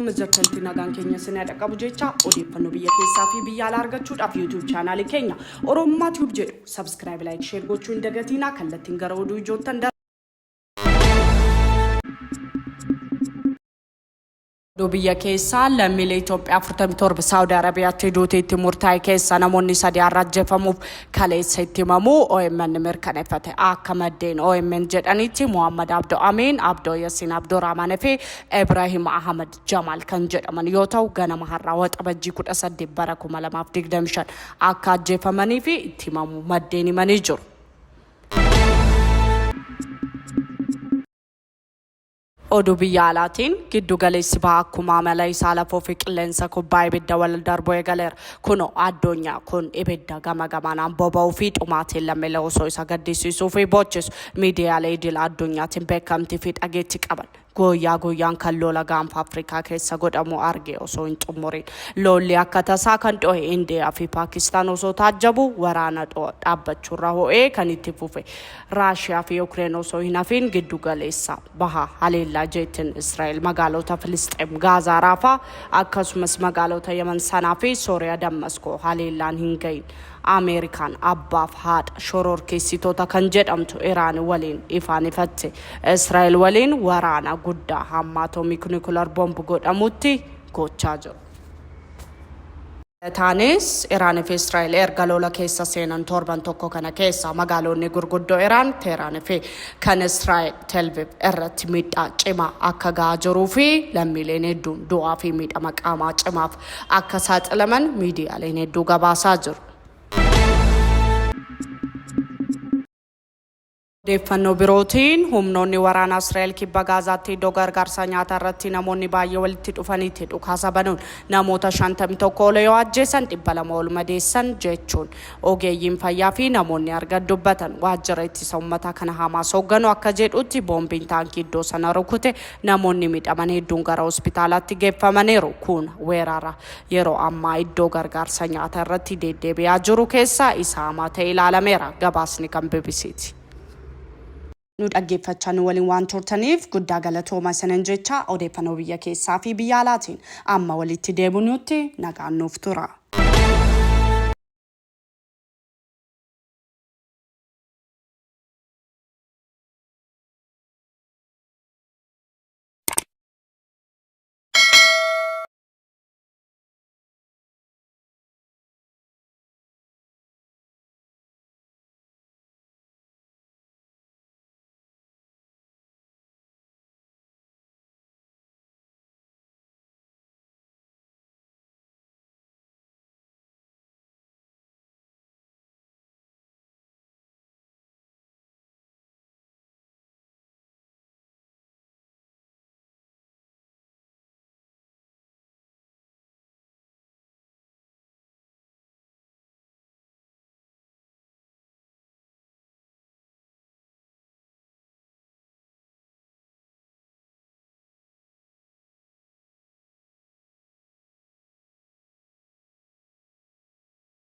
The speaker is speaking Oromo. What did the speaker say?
akkuma jirtantti nagaan keenya sinaa dhaqqabu jecha odeeffannoo biyya keessaa fi biyya alaa argachuudhaaf YouTube chaanaalii keenya Oromummaa Tube jedhu subscribe like share gochuu hin dagatinaa kallattiin gara oduu ijoottan Biyya keessa lammiilee Itoophiyaa 47 Saudi Arabiyaatti duuteetti murtaa'e keessa namoonni 3 arrajjefamuuf kaleessa itti himamu OMN mirkaneeffate akka maddeen OMN jedhanitti Muhammad Abdoo Amin, Abdoo Yasin Abdurrahman fi Ibrahim Ahmad Jamal kan jedhaman yoo ta'u ganama har'aa waxabajjii 18 bara 2025 akka ajjeefamanii fi itti himamu maddeen himanii jiru. Oduu biyya alaatiin giddu galeessi baha akkuma amala isaa lafoo fi qilleensa kubbaa ibidda wal darbuu eegaleera. Kunoo addunyaa kun ibidda gama gamanaan boba'uu fi dhumaatiin lammiilee osoo isa gaddisiisuu fi boochisu miidiyaalee idil addunyaatiin beekamtii fi dhageettii qaban. Guyyaan kan lola gaanfa Afrikaa keessa godhamu arge osoo hin xumuriin. Lolli akka tasaa kan dhohe Indiyaa fi Paakistaan osoo taajjabu waraana dhaabbachuurra ho'ee kan itti fufe. Raashiyaa fi Yuukireen osoo hin hafiin giddu galeessa baha haleellaa jeetiin Israa'el magaalota Filisxeem Gaazaa Raafaa akkasumas magaalota Yemen sanaa fi Sooriyaa Damaskoo haleellaan hin gahin. Amerikaan abbaaf haadha shororkeessitoota kan jedhamtu Iraan waliin ifaan ifatte. Israa'el waliin waraana guddaa hamma atoomik nuclear bomb godhamutti gochaa jiru. Taanis Iraan fi Israa'el erga lola keessa seenan torban tokko kana keessa magaalonni gurguddoo Iraan Teheraan fi kan Israa'el Tel Aviv irratti miidhaa cimaa akka gahaa jiruu fi lammiileen hedduun du'aa fi miidhama qaamaa cimaaf akka saaxilaman miidiyaaleen hedduu gabaasaa jiru. Odeeffannoo birootiin humnoonni waraana Israa'el kibba Gaazaatti iddoo gargaarsa nyaataa irratti namoonni baay'ee walitti dhufanitti dhukaasa banuun namoota 51 ol yoo ajjeesan 200 ol madeessan jechuun ogeeyyiin fayyaa fi namoonni argan dubbatan. Waajjira ittisa uummataa kana Hamaas hoogganu akka jedhutti boombiin taankii iddoo sana rukute namoonni miidhaman hedduun gara hospitaalaatti geeffamaniiru. Kun weerara yeroo ammaa iddoo gargaarsa nyaataa irratti deddeebi'aa jiru keessaa isa hamaa ta'e ilaalameera. Gabaasni kan BBC'ti. Nu dhaggeeffachaa nu waliin waan turtaniif guddaa galatooma sanan jecha odeeffannoo biyya keessaa fi biyya alaatiin amma walitti deebinutti nagaan nuuf tura.